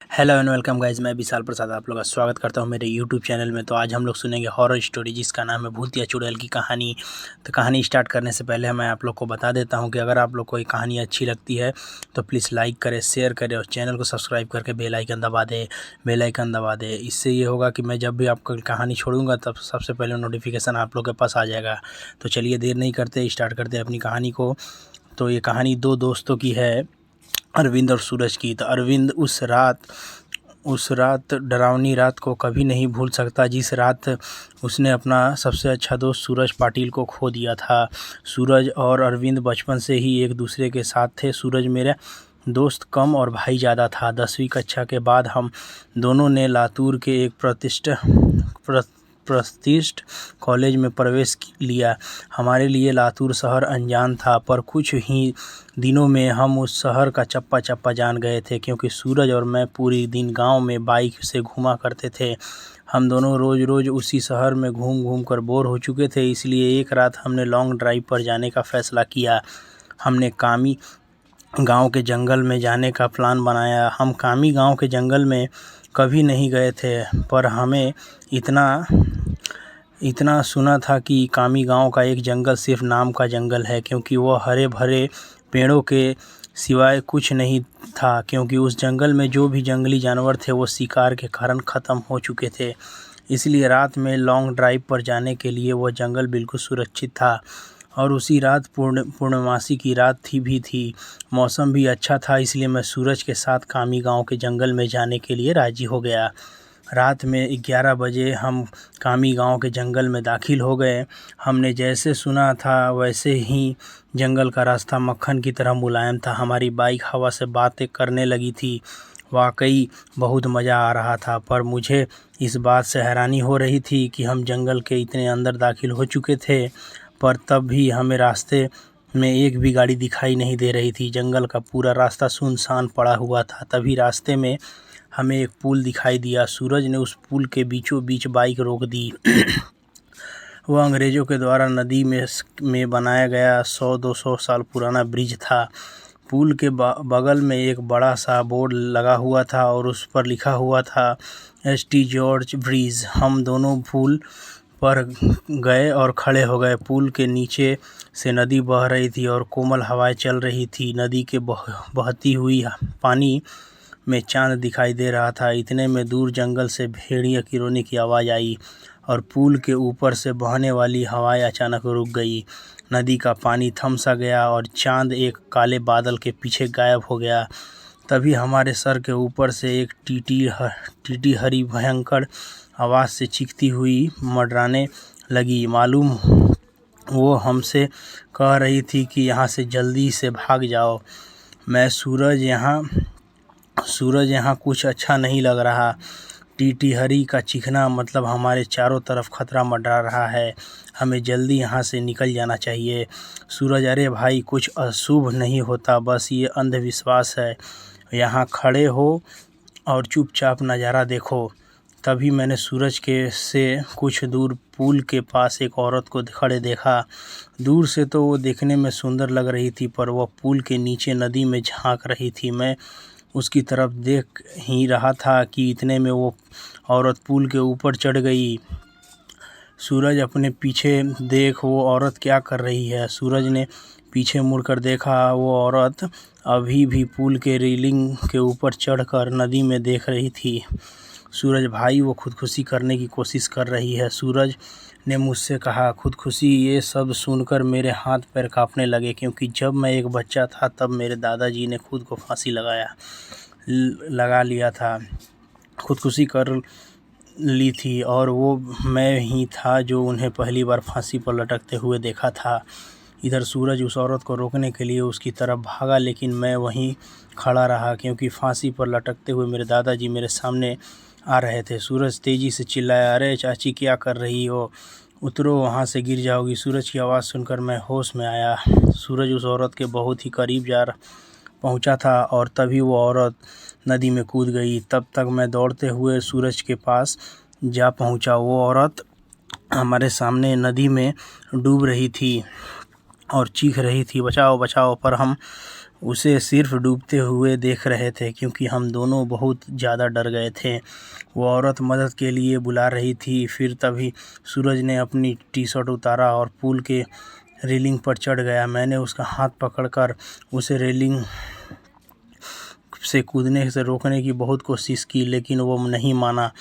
Hello and welcome guys, मैं विशाल प्रसाद आप लोग का स्वागत करता हूं मेरे यूट्यूब चैनल में। तो आज हम लोग सुनेंगे हॉरर स्टोरी जिसका नाम है भूतिया चुड़ैल की कहानी। तो कहानी स्टार्ट करने से पहले मैं आप लोग को बता देता हूं कि अगर आप लोग को ये कहानी अच्छी लगती है तो प्लीज़ लाइक करें, शेयर करें और चैनल को सब्सक्राइब करके बेल आइकन दबा दे। इससे ये होगा कि मैं जब भी आपको कहानी छोड़ूंगा तब सबसे पहले नोटिफिकेशन आप लोग के पास आ जाएगा। तो चलिए देर नहीं करते, स्टार्ट करते हैं अपनी कहानी को। तो ये कहानी दो दोस्तों की है, अरविंद और सूरज की। तो अरविंद उस रात डरावनी रात को कभी नहीं भूल सकता जिस रात उसने अपना सबसे अच्छा दोस्त सूरज पाटिल को खो दिया था। सूरज और अरविंद बचपन से ही एक दूसरे के साथ थे। सूरज मेरे दोस्त कम और भाई ज़्यादा था। 10वीं कक्षा के बाद हम दोनों ने लातूर के एक प्रतिष्ठित कॉलेज में प्रवेश लिया। हमारे लिए लातूर शहर अनजान था, पर कुछ ही दिनों में हम उस शहर का चप्पा चप्पा जान गए थे, क्योंकि सूरज और मैं पूरी दिन गांव में बाइक से घूमा करते थे। हम दोनों रोज़ रोज़ उसी शहर में घूम घूम कर बोर हो चुके थे, इसलिए एक रात हमने लॉन्ग ड्राइव पर जाने का फ़ैसला किया। हमने कामी गांव के जंगल में जाने का प्लान बनाया। हम कामी गांव के जंगल में कभी नहीं गए थे, पर हमें इतना सुना था कि कामी गांव का एक जंगल सिर्फ नाम का जंगल है, क्योंकि वह हरे भरे पेड़ों के सिवाय कुछ नहीं था। क्योंकि उस जंगल में जो भी जंगली जानवर थे वो शिकार के कारण ख़त्म हो चुके थे, इसलिए रात में लॉन्ग ड्राइव पर जाने के लिए वह जंगल बिल्कुल सुरक्षित था। और उसी रात पूर्णमासी की रात थी। मौसम भी अच्छा था, इसलिए मैं सूरज के साथ कामी गांव के जंगल में जाने के लिए राज़ी हो गया। रात में 11 बजे हम कामी गांव के जंगल में दाखिल हो गए। हमने जैसे सुना था वैसे ही जंगल का रास्ता मक्खन की तरह मुलायम था। हमारी बाइक हवा से बातें करने लगी थी। वाकई बहुत मज़ा आ रहा था, पर मुझे इस बात से हैरानी हो रही थी कि हम जंगल के इतने अंदर दाखिल हो चुके थे, पर तब भी हमें रास्ते में एक भी गाड़ी दिखाई नहीं दे रही थी। जंगल का पूरा रास्ता सुनसान पड़ा हुआ था। तभी रास्ते में हमें एक पुल दिखाई दिया। सूरज ने उस पुल के बीचों बीच बाइक रोक दी। वह अंग्रेज़ों के द्वारा नदी में बनाया गया 100-200 साल पुराना ब्रिज था। पुल के बगल में एक बड़ा सा बोर्ड लगा हुआ था और उस पर लिखा हुआ था एस.टी. George bridge. हम दोनों पुल पर गए और खड़े हो गए। पुल के नीचे से नदी बह रही थी और कोमल हवाएं चल रही थी। नदी के बहती हुई पानी में चांद दिखाई दे रहा था। इतने में दूर जंगल से भेड़िया की रोने की आवाज़ आई और पुल के ऊपर से बहने वाली हवाएं अचानक रुक गई। नदी का पानी थम सा गया और चांद एक काले बादल के पीछे गायब हो गया। तभी हमारे सर के ऊपर से एक टीटी हरी भयंकर आवाज़ से चीखती हुई मंडराने लगी। मालूम वो हमसे कह रही थी कि यहाँ से जल्दी से भाग जाओ। सूरज यहाँ कुछ अच्छा नहीं लग रहा। टीटी हरी का चीखना मतलब हमारे चारों तरफ खतरा मंडरा रहा है। हमें जल्दी यहाँ से निकल जाना चाहिए। सूरज, अरे भाई, कुछ अशुभ नहीं होता, बस ये अंधविश्वास है। यहाँ खड़े हो और चुपचाप नज़ारा देखो। तभी मैंने सूरज से कुछ दूर पुल के पास एक औरत को खड़े देखा। दूर से तो वो देखने में सुंदर लग रही थी, पर वह पुल के नीचे नदी में झांक रही थी। मैं उसकी तरफ देख ही रहा था कि इतने में वो औरत पुल के ऊपर चढ़ गई। सूरज, अपने पीछे देख, वो औरत क्या कर रही है। सूरज ने पीछे मुड़कर देखा। वो औरत अभी भी पुल के रेलिंग के ऊपर चढ़कर नदी में देख रही थी। सूरज भाई, वो खुदकुशी करने की कोशिश कर रही है, सूरज ने मुझसे कहा। खुदकुशी, ये सब सुनकर मेरे हाथ पैर कांपने लगे, क्योंकि जब मैं एक बच्चा था तब मेरे दादाजी ने खुद को फांसी लगा लिया था, खुदकुशी कर ली थी, और वो मैं ही था जो उन्हें पहली बार फांसी पर लटकते हुए देखा था। इधर सूरज उस औरत को रोकने के लिए उसकी तरफ भागा, लेकिन मैं वहीं खड़ा रहा, क्योंकि फांसी पर लटकते हुए मेरे दादाजी मेरे सामने आ रहे थे। सूरज तेज़ी से चिल्लाया, अरे चाची, क्या कर रही हो? उतरो, वहाँ से गिर जाओगी। सूरज की आवाज़ सुनकर मैं होश में आया। सूरज उस औरत के बहुत ही करीब पहुँचा था और तभी वो औरत नदी में कूद गई। तब तक मैं दौड़ते हुए सूरज के पास जा पहुँचा। वो औरत हमारे सामने नदी में डूब रही थी और चीख रही थी, बचाओ बचाओ, पर हम उसे सिर्फ डूबते हुए देख रहे थे क्योंकि हम दोनों बहुत ज़्यादा डर गए थे। वो औरत मदद के लिए बुला रही थी। फिर तभी सूरज ने अपनी टी-शर्ट उतारा और पूल के रेलिंग पर चढ़ गया। मैंने उसका हाथ पकड़कर उसे रेलिंग से कूदने से रोकने की बहुत कोशिश की, लेकिन वो नहीं माना।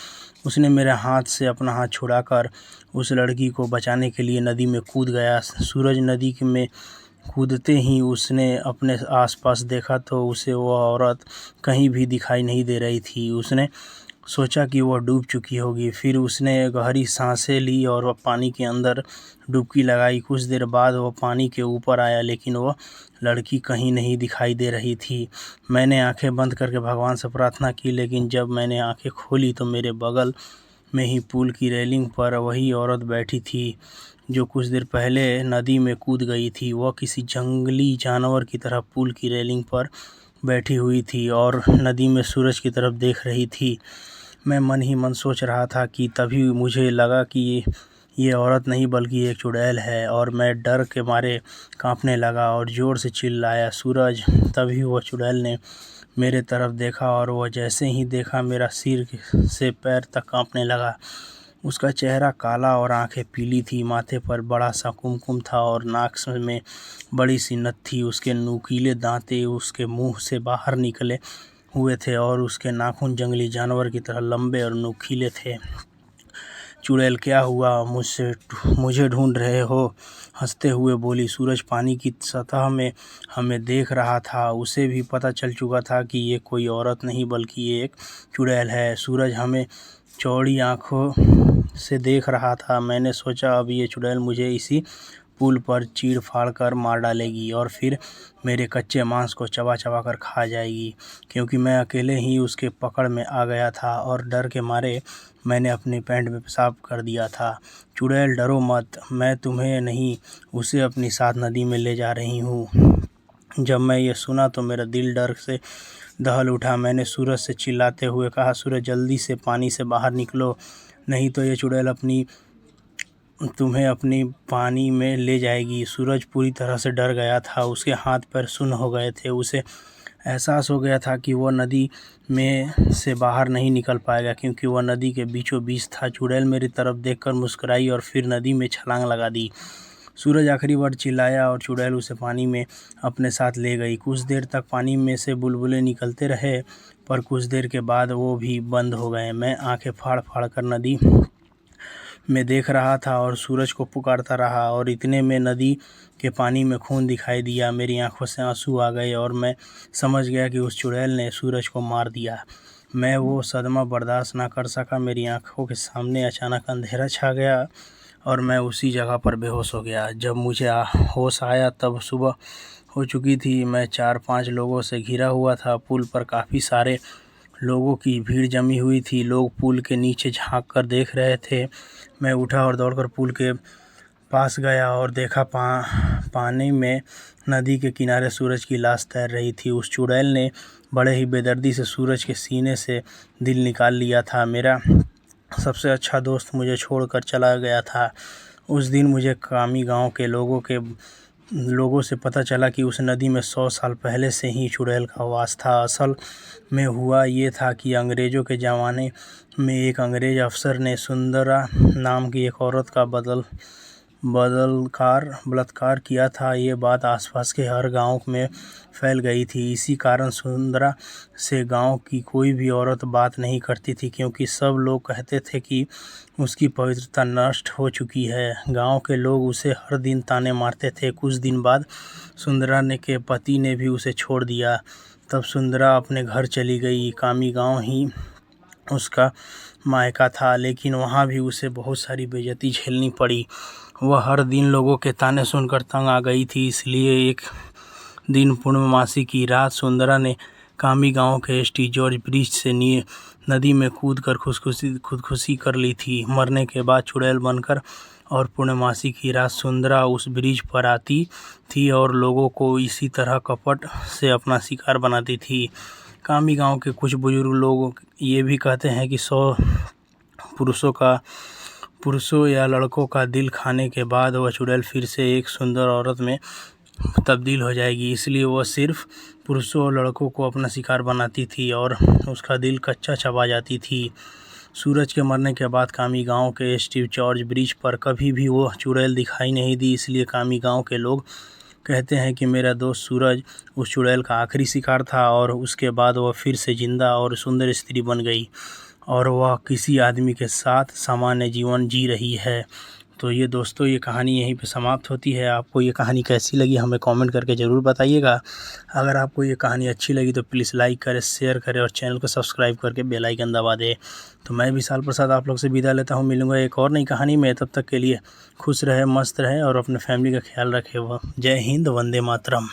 उसने मेरे हाथ से अपना हाथ छुड़ाकर उस लड़की को बचाने के लिए नदी में कूद गया। सूरज नदी में कूदते ही उसने अपने आसपास देखा तो उसे वो औरत कहीं भी दिखाई नहीं दे रही थी। उसने सोचा कि वह डूब चुकी होगी। फिर उसने गहरी सांसें ली और वह पानी के अंदर डुबकी लगाई। कुछ देर बाद वह पानी के ऊपर आया, लेकिन वह लड़की कहीं नहीं दिखाई दे रही थी। मैंने आंखें बंद करके भगवान से प्रार्थना की, लेकिन जब मैंने आंखें खोली तो मेरे बगल में ही पुल की रेलिंग पर वही औरत बैठी थी जो कुछ देर पहले नदी में कूद गई थी। वह किसी जंगली जानवर की तरह पुल की रेलिंग पर बैठी हुई थी और नदी में सूरज की तरफ देख रही थी। मैं मन ही मन सोच रहा था कि तभी मुझे लगा कि ये औरत नहीं बल्कि एक चुड़ैल है, और मैं डर के मारे कांपने लगा और ज़ोर से चिल्लाया, सूरज। तभी वह चुड़ैल ने मेरे तरफ देखा और वह जैसे ही देखा मेरा सिर से पैर तक कांपने लगा। उसका चेहरा काला और आंखें पीली थी। माथे पर बड़ा सा कुमकुम था और नाक में बड़ी सी नथ थी। उसके नुकीले दांते उसके मुंह से बाहर निकले हुए थे और उसके नाखून जंगली जानवर की तरह लंबे और नुकीले थे। चुड़ैल, क्या हुआ? मुझे ढूंढ रहे हो? हंसते हुए बोली। सूरज पानी की सतह में हमें देख रहा था। उसे भी पता चल चुका था कि ये कोई औरत नहीं बल्कि ये एक चुड़ैल है। सूरज हमें चौड़ी आंखों से देख रहा था। मैंने सोचा अब ये चुड़ैल मुझे इसी पुल पर चीड़ फाड़ कर मार डालेगी और फिर मेरे कच्चे मांस को चबा चबा कर खा जाएगी, क्योंकि मैं अकेले ही उसके पकड़ में आ गया था और डर के मारे मैंने अपनी पैंट में पेशाब कर दिया था। चुड़ैल, डरो मत, मैं तुम्हें नहीं उसे अपनी साथ नदी में ले जा रही हूँ। जब मैं ये सुना तो मेरा दिल डर से दहल उठा। मैंने सूरज से चिल्लाते हुए कहा, सूरज जल्दी से पानी से बाहर निकलो, नहीं तो ये चुड़ैल तुम्हें अपनी पानी में ले जाएगी। सूरज पूरी तरह से डर गया था। उसके हाथ पैर सुन्न हो गए थे। उसे एहसास हो गया था कि वह नदी में से बाहर नहीं निकल पाएगा, क्योंकि वह नदी के बीचों बीच था। चुड़ैल मेरी तरफ देखकर मुस्कुराई और फिर नदी में छलांग लगा दी। सूरज आखिरी बार चिल्लाया और चुड़ैल उसे पानी में अपने साथ ले गई। कुछ देर तक पानी में से बुलबुले निकलते रहे, पर कुछ देर के बाद वो भी बंद हो गए। मैं आंखें फाड़ फाड़ कर नदी में देख रहा था और सूरज को पुकारता रहा, और इतने में नदी के पानी में खून दिखाई दिया। मेरी आंखों से आंसू आ गए और मैं समझ गया कि उस चुड़ैल ने सूरज को मार दिया। मैं वो सदमा बर्दाश्त ना कर सका। मेरी आंखों के सामने अचानक अंधेरा छा गया और मैं उसी जगह पर बेहोश हो गया। जब मुझे होश आया तब सुबह हो चुकी थी। मैं 4-5 लोगों से घिरा हुआ था। पुल पर काफ़ी सारे लोगों की भीड़ जमी हुई थी। लोग पुल के नीचे झांक कर देख रहे थे। मैं उठा और दौड़कर पुल के पास गया और देखा पानी में नदी के किनारे सूरज की लाश तैर रही थी। उस चुड़ैल ने बड़े ही बेदर्दी से सूरज के सीने से दिल निकाल लिया था। मेरा सबसे अच्छा दोस्त मुझे छोड़कर चला गया था। उस दिन मुझे कामी गांव के लोगों से पता चला कि उस नदी में 100 साल पहले से ही चुड़ैल का वास था। असल में हुआ ये था कि अंग्रेज़ों के ज़माने में एक अंग्रेज़ अफसर ने सुंदरा नाम की एक औरत का बलात्कार किया था। ये बात आसपास के हर गांव में फैल गई थी। इसी कारण सुंदरा से गांव की कोई भी औरत बात नहीं करती थी, क्योंकि सब लोग कहते थे कि उसकी पवित्रता नष्ट हो चुकी है। गांव के लोग उसे हर दिन ताने मारते थे। कुछ दिन बाद सुंदरा के पति ने भी उसे छोड़ दिया। तब सुंदरा अपने घर चली गई। कामी गांव ही उसका मायका था, लेकिन वहाँ भी उसे बहुत सारी बेइज्जती झेलनी पड़ी। वह हर दिन लोगों के ताने सुनकर तंग आ गई थी। इसलिए एक दिन पूर्णमासी की रात सुंदरा ने कामी गांव के एसटी जॉर्ज ब्रिज से नदी में कूदकर खुदकुशी कर ली थी, मरने के बाद चुड़ैल बनकर। और पूर्णमासी की रात सुंदरा उस ब्रिज पर आती थी और लोगों को इसी तरह कपट से अपना शिकार बनाती थी। कामी गांव के कुछ बुजुर्ग लोग ये भी कहते हैं कि 100 पुरुषों या लड़कों का दिल खाने के बाद वह चुड़ैल फिर से एक सुंदर औरत में तब्दील हो जाएगी, इसलिए वह सिर्फ पुरुषों और लड़कों को अपना शिकार बनाती थी और उसका दिल कच्चा चबा जाती थी। सूरज के मरने के बाद कामी गांव के स्टीव जॉर्ज ब्रिज पर कभी भी वो चुड़ैल दिखाई नहीं दी, इसलिए कामी गांव के लोग कहते हैं कि मेरा दोस्त सूरज उस चुड़ैल का आखिरी शिकार था और उसके बाद वह फिर से जिंदा और सुंदर स्त्री बन गई और वह किसी आदमी के साथ सामान्य जीवन जी रही है। तो ये दोस्तों, ये कहानी यहीं पे समाप्त होती है। आपको ये कहानी कैसी लगी हमें कमेंट करके ज़रूर बताइएगा। अगर आपको ये कहानी अच्छी लगी तो प्लीज़ लाइक करें, शेयर करें और चैनल को सब्सक्राइब करके बेल आइकन दबा दें। तो मैं विशाल प्रसाद आप लोग से विदा लेता हूँ, मिलूँगा एक और नई कहानी में। तब तक के लिए खुश रहे, मस्त रहे और अपने फैमिली का ख्याल रखें। जय हिंद, वंदे मातरम।